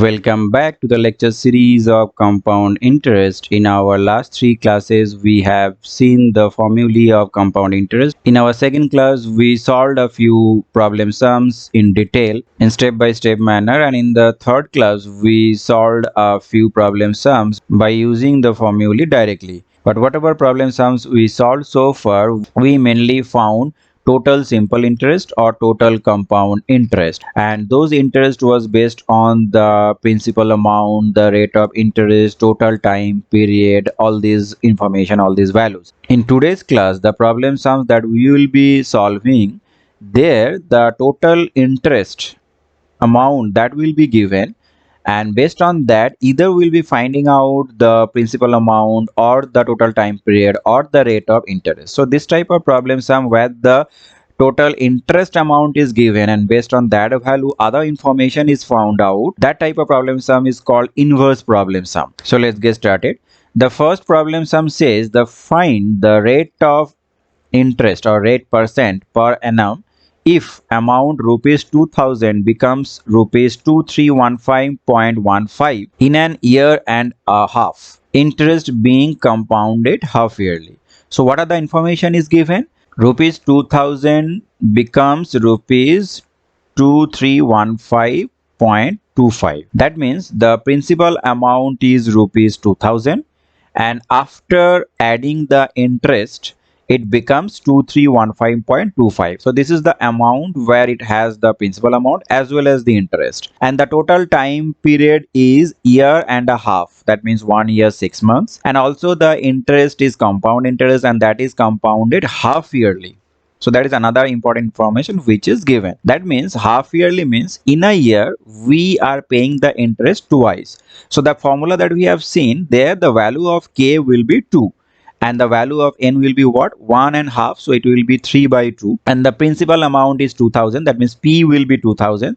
Welcome back to the lecture series of compound interest. In our last three classes, we have seen the formulae of compound interest. In our second class, we solved a few problem sums in detail in step-by-step manner, and in the third class, we solved a few problem sums by using the formulae directly. But whatever problem sums we solved so far, we mainly found total simple interest or total compound interest, and those interest was based on the principal amount, the rate of interest, total time period, all these information, all these values. In today's class, the problem sums that we will be solving, there the total interest amount that will be given, and based on that either we'll be finding out the principal amount or the total time period or the rate of interest. So this type of problem sum where the total interest amount is given and based on that value other information is found out, that type of problem sum is called inverse problem sum. So let's get started. The first problem sum says the find the rate of interest or rate percent per annum if amount rupees 2000 becomes rupees 2315.15 in an year and a half, interest being compounded half yearly. So what are the information is given? Rupees 2000 becomes rupees 2315.25. That means the principal amount is rupees 2000, and after adding the interest it becomes 2315.25. So this is the amount where it has the principal amount as well as the interest, and the total time period is year and a half, that means 1 year 6 months, and also the interest is compound interest and that is compounded half yearly. So that is another important information which is given. That means half yearly means in a year we are paying the interest twice. So the formula that we have seen there, the value of k will be 2 and the value of n will be what? 1.5. So it will be 3/2, and the principal amount is 2000, that means p will be 2000.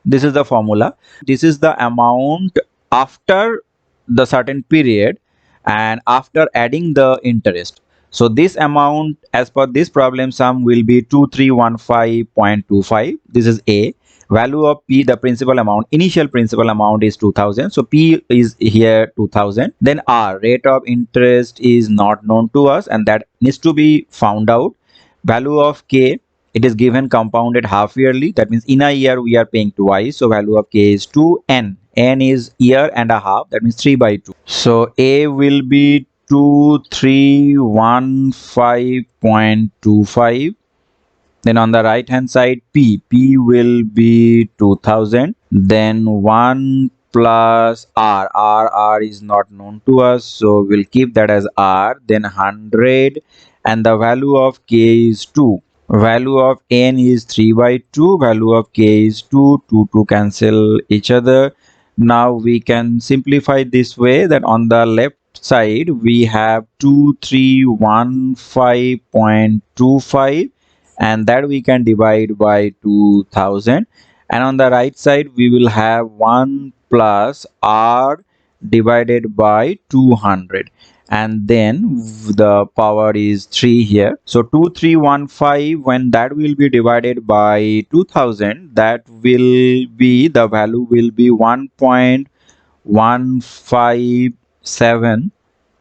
This is the formula. This is the amount after the certain period and after adding the interest. So this amount as per this problem sum will be 2315.25. This is a value of p, the principal amount, initial principal amount is 2000, so p is here 2000. Then r, rate of interest, is not known to us and that needs to be found out. Value of k, it is given compounded half yearly, that means in a year we are paying twice, so value of k is 2. N is year and a half, that means 3/2. So a will be 2315.25. Then on the right hand side p will be 2000, then 1 plus r is not known to us, so we'll keep that as r, then 100, and the value of k is 2. Value of n is 3/2, value of k is 2, 2 cancel each other. Now we can simplify this way, that on the left side we have 2315.25 and that we can divide by 2000, and on the right side we will have 1 plus r divided by 200, and then the power is 3 here. So 2315, when that will be divided by 2000, that will be, the value will be 1.157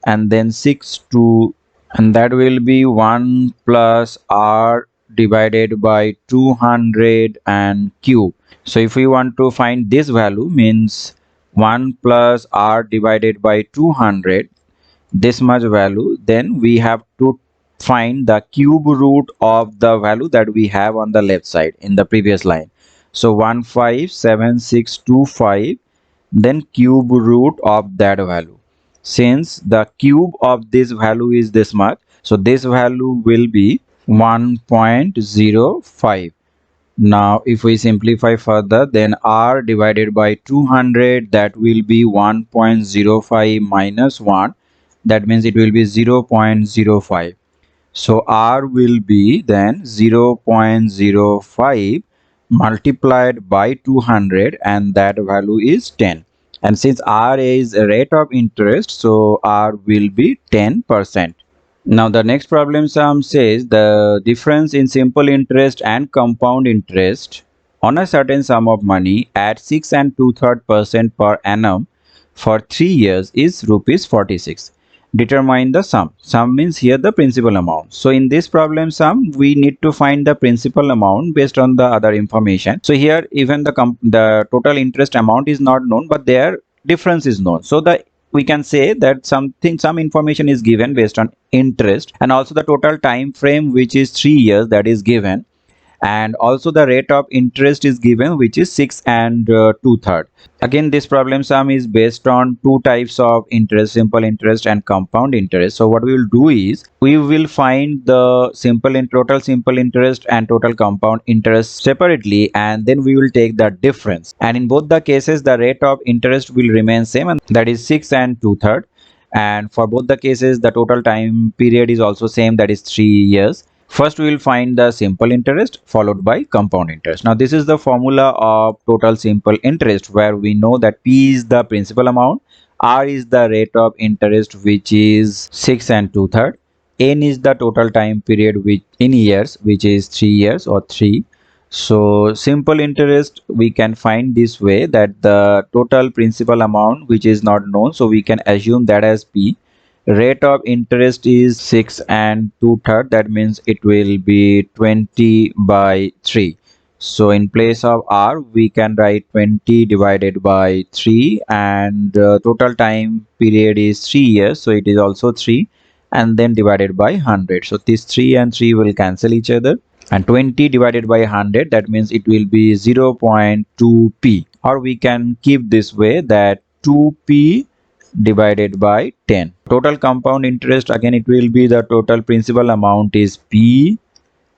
and then 62, and that will be 1 plus r divided by 200 and cube. So if we want to find this value, means 1 plus r divided by 200, this much value, then we have to find the cube root of the value that we have on the left side in the previous line. So 157625, then cube root of that value. Since the cube of this value is this much, so this value will be 1.05. Now if we simplify further, then r divided by 200, that will be 1.05 minus 1, that means it will be 0.05. So r will be then 0.05 multiplied by 200 and that value is 10. And since r is a rate of interest, so r will be 10%. Now the next problem sum says the difference in simple interest and compound interest on a certain sum of money at 6 and 2/3% per annum for 3 years is rupees 46. Determine the sum. Sum means here the principal amount. So in this problem sum, we need to find the principal amount based on the other information. So here even the total interest amount is not known, but their difference is known. So we can say that some information is given based on interest, and also the total time frame, which is 3 years, that is given, and also the rate of interest is given, which is 6 and 2/3. Again, this problem sum is based on two types of interest: simple interest and compound interest. So what we will do is we will find the total simple interest and total compound interest separately, and then we will take the difference, and in both the cases the rate of interest will remain same, and that is 6 and 2/3. And for both the cases the total time period is also same, that is 3 years. First, we will find the simple interest followed by compound interest. Now, this is the formula of total simple interest, where we know that P is the principal amount, R is the rate of interest, which is 6 and 2/3, N is the total time period which in years, which is 3 years or 3. So, simple interest we can find this way, that the total principal amount which is not known, so we can assume that as P. Rate of interest is 6 and 2/3, that means it will be 20 by 3. So in place of R we can write 20 divided by 3, and total time period is 3 years, so it is also 3, and then divided by 100. So this 3 and 3 will cancel each other, and 20 divided by 100, that means it will be 0.2p, or we can keep this way, that 2p divided by 10. Total compound interest, again it will be the total principal amount is P,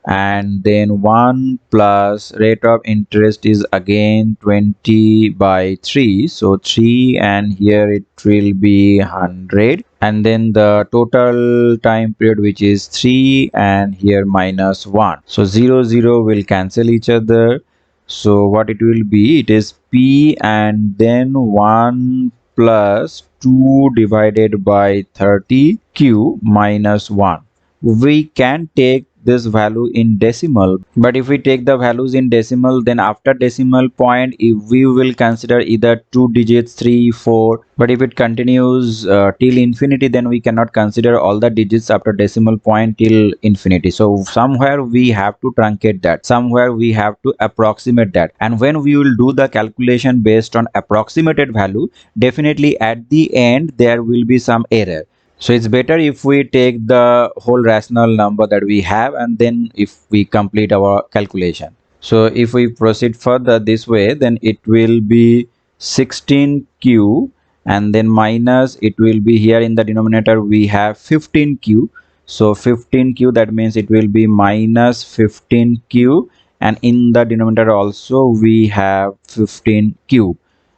and then 1 plus rate of interest is again 20 by 3, so 3, and here it will be 100, and then the total time period, which is 3, and here minus 1, so 0 0 will cancel each other. So what it will be, it is P and then 1 plus 2 divided by 30 q minus 1. We can take this value in decimal, but if we take the values in decimal, then after decimal point, if we will consider either 2 digits, 3, 4, but if it continues till infinity, then we cannot consider all the digits after decimal point till infinity. So somewhere we have to truncate that, somewhere we have to approximate that, and when we will do the calculation based on approximated value, definitely at the end there will be some error. So it's better if we take the whole rational number that we have, and then if we complete our calculation. So if we proceed further this way, then it will be 16q, and then minus, it will be here in the denominator we have 15q. So 15q, that means it will be minus 15q, and in the denominator also we have 15q.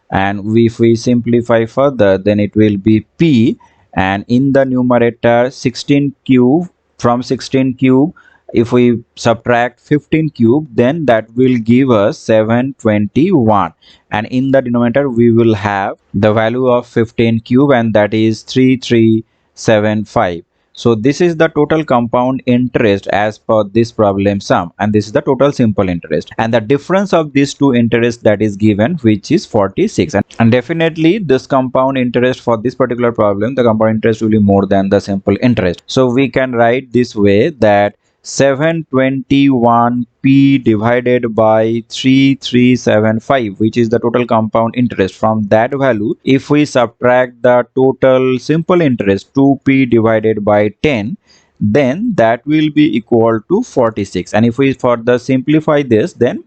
And if we simplify further, then it will be P, and in the numerator 16 cube, from 16 cube if we subtract 15 cube, then that will give us 721, and in the denominator we will have the value of 15 cube, and that is 3375. So this is the total compound interest as per this problem sum, and this is the total simple interest, and the difference of these two interests that is given, which is 46. And definitely this compound interest for this particular problem, the compound interest will be more than the simple interest. So we can write this way, that 721p divided by 3375, which is the total compound interest. From that value, if we subtract the total simple interest 2p divided by 10, then that will be equal to 46. And if we further simplify this, then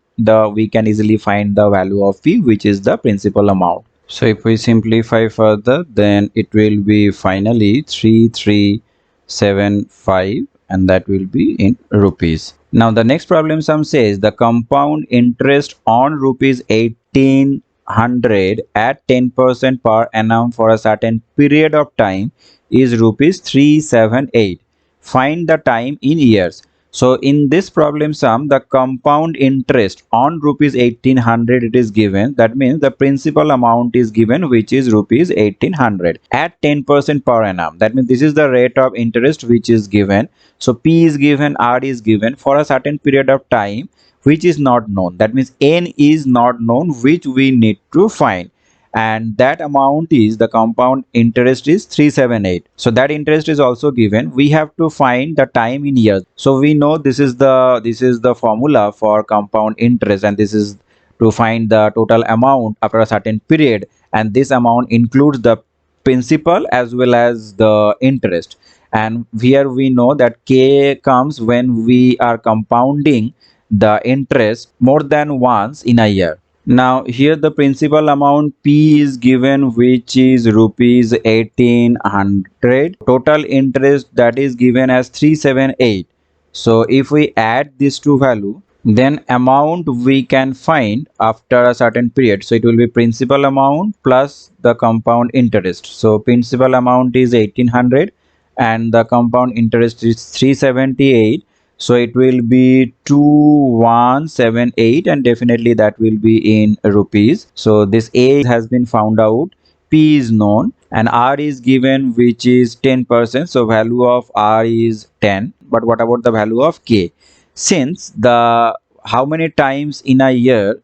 we can easily find the value of p, which is the principal amount. So if we simplify further, then it will be finally 3375, and that will be in rupees. Now the next problem sum says the compound interest on rupees 1800 at 10% per annum for a certain period of time is rupees 378. Find the time in years. So in this problem sum, the compound interest on rupees 1800 it is given. That means the principal amount is given, which is rupees 1800 at 10% per annum. That means this is the rate of interest which is given. So P is given, R is given for a certain period of time, which is not known. That means n is not known, which we need to find, and that amount is the compound interest is 378. So that interest is also given. We have to find the time in years. So we know this is the formula for compound interest, and this is to find the total amount after a certain period, and this amount includes the principal as well as the interest. And here we know that k comes when we are compounding the interest more than once in a year. Now here the principal amount P is given, which is rupees 1800. Total interest that is given as 378. So if we add these two value, then amount we can find after a certain period. So it will be principal amount plus the compound interest. So principal amount is 1800 and the compound interest is 378. So it will be 2178, and definitely that will be in rupees. So this a has been found out, p is known, and r is given, which is 10%. So value of r is 10. But what about the value of k? Since the how many times in a year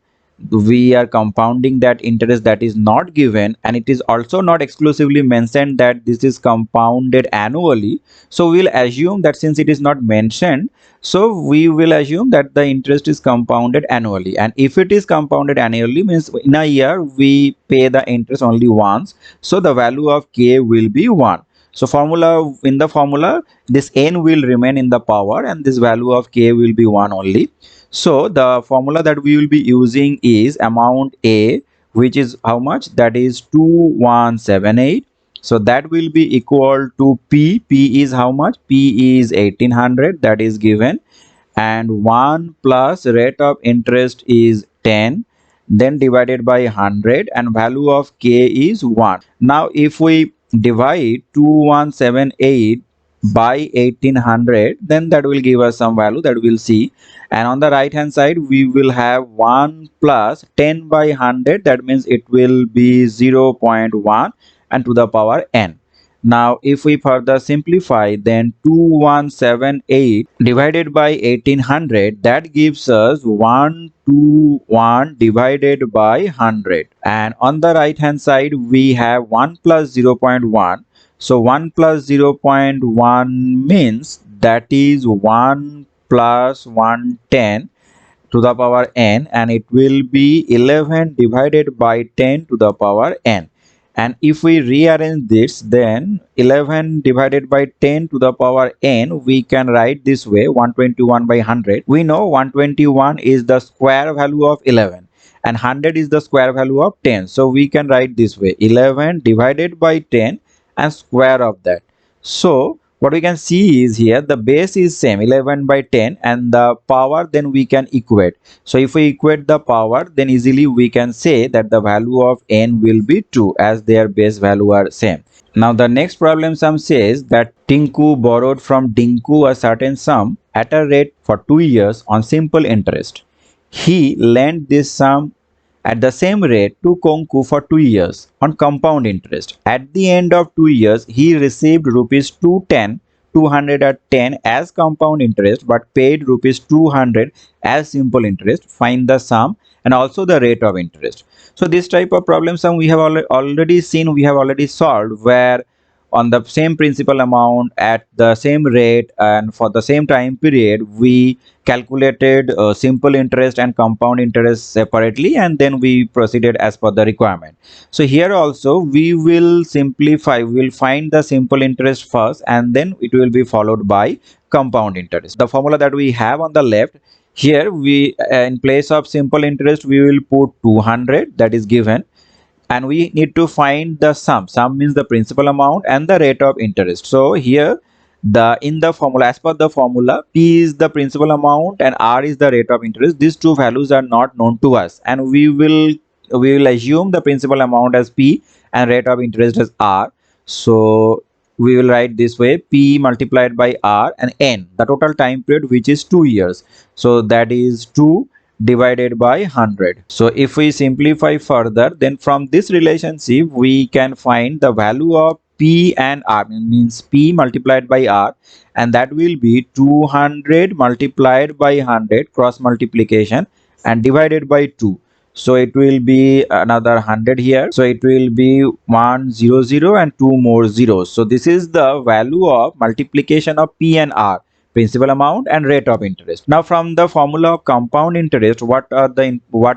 we are compounding that interest, that is not given, and it is also not exclusively mentioned that this is compounded annually. So we'll assume that since it is not mentioned, so we will assume that the interest is compounded annually. And if it is compounded annually, means in a year we pay the interest only once, so the value of k will be 1. So in the formula, this n will remain in the power and this value of k will be 1 only. So the formula that we will be using is amount A, which is how much? That is 2178. So that will be equal to P. P is how much? P is 1800, that is given, and 1 plus rate of interest is 10, then divided by 100, and value of k is 1. Now if we divide 2178 by 1800, then that will give us some value that we'll see. And on the right hand side we will have 1 plus 10 by 100, that means it will be 0.1 and to the power n. Now if we further simplify, then 2178 divided by 1800, that gives us 121 divided by 100. And on the right hand side we have 1 plus 0.1. So 1 plus 0.1 means that is 1 plus 110 to the power n, and it will be 11 divided by 10 to the power n. And if we rearrange this, then 11 divided by 10 to the power n, we can write this way: 121 by 100. We know 121 is the square value of 11 and 100 is the square value of 10. So we can write this way: 11 divided by 10 and square of that. So what we can see is here the base is same, 11 by 10, and the power then we can equate. So if we equate the power, then easily we can say that the value of n will be 2, as their base value are same. Now the next problem sum says that Tinku borrowed from Dinku a certain sum at a rate for 2 years on simple interest. He lent this sum at the same rate to Konku for 2 years on compound interest. At the end of 2 years, he received rupees 210 as compound interest, but paid rupees 200 as simple interest. Find the sum and also the rate of interest. So this type of problem sum we have already seen, we have already solved, where on the same principal amount at the same rate and for the same time period, we calculated simple interest and compound interest separately, and then we proceeded as per the requirement. So here also we will simplify, we will find the simple interest first and then it will be followed by compound interest. The formula that we have on the left, here we in place of simple interest we will put 200, that is given, and we need to find the sum means the principal amount and the rate of interest. So here in the formula, as per the formula, p is the principal amount and r is the rate of interest. These two values are not known to us, and we will assume the principal amount as p and rate of interest as r. So we will write this way: p multiplied by r and n, the total time period, which is 2 years. So that is 2 divided by 100. So if we simplify further, then from this relationship we can find the value of P and R, means P multiplied by R, and that will be 200 multiplied by 100 cross multiplication and divided by 2. So it will be another 100 here, so it will be 100 and 2 more zeros. So this is the value of multiplication of P and R, principal amount and rate of interest. Now from the formula of compound interest, what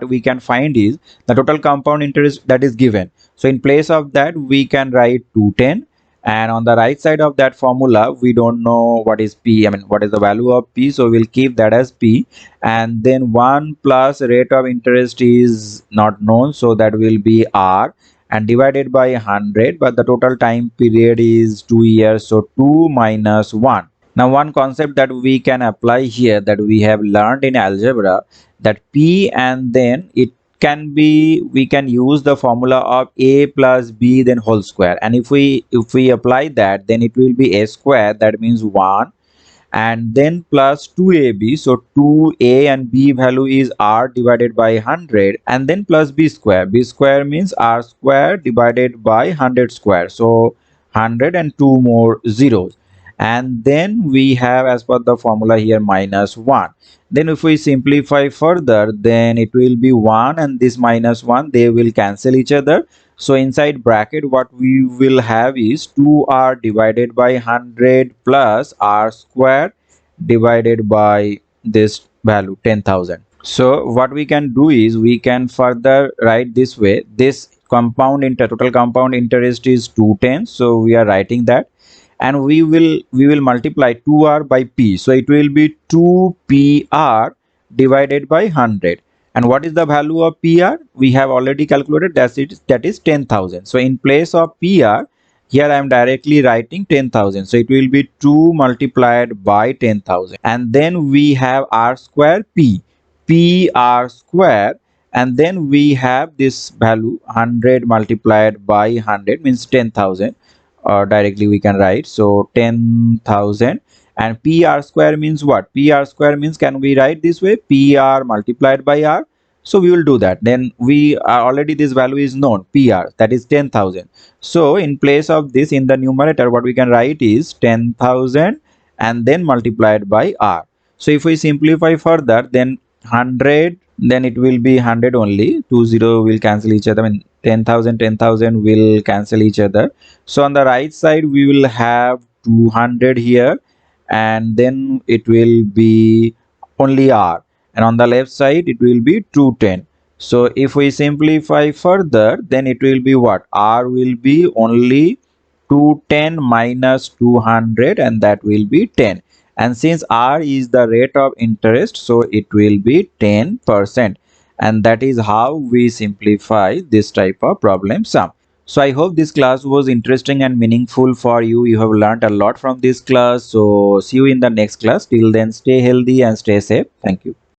we can find is the total compound interest that is given. So in place of that we can write 210, and on the right side of that formula we don't know what is P, what is the value of P, so we'll keep that as P. And then 1 plus rate of interest is not known, so that will be R, and divided by 100, but the total time period is 2 years, so 2 minus 1. Now one concept that we can apply here, that we have learned in algebra, that P, and then it can be, we can use the formula of A plus B then whole square, and if we apply that, then it will be A square, that means 1, and then plus 2ab, so 2a and b value is r divided by 100, and then plus b square means r square divided by 100 square, so 100 and 2 more zeros. And then we have, as per the formula here, minus 1. Then if we simplify further, then it will be 1 and this minus 1, they will cancel each other. So inside bracket what we will have is 2r divided by 100 plus r square divided by this value 10,000. So what we can do is we can further write this way. This total compound interest is 210, so we are writing that, and we will multiply 2r by p, so it will be 2pr divided by 100. And what is the value of pr? We have already calculated, that is 10,000. So in place of pr, here I am directly writing 10,000, so it will be 2 multiplied by 10,000, and then we have r square p r square, and then we have this value 100 multiplied by 100 means 10,000, or directly we can write, so 10,000. And pr square means what? Pr square means, can we write this way, pr multiplied by r? So we will do that. Then we are already, this value is known, pr, that is 10,000. So in place of this, in the numerator what we can write is 10,000 and then multiplied by r. So if we simplify further, then 100, then it will be 100 only, 20 will cancel each other, 10,000 will cancel each other. So on the right side we will have 200 here, and then it will be only r, and on the left side it will be 210. So if we simplify further, then it will be what? R will be only 210 minus 200, and that will be 10. And since R is the rate of interest, so it will be 10%. And that is how we simplify this type of problem sum. So I hope this class was interesting and meaningful for you. You have learned a lot from this class. So see you in the next class. Till then, stay healthy and stay safe. Thank you.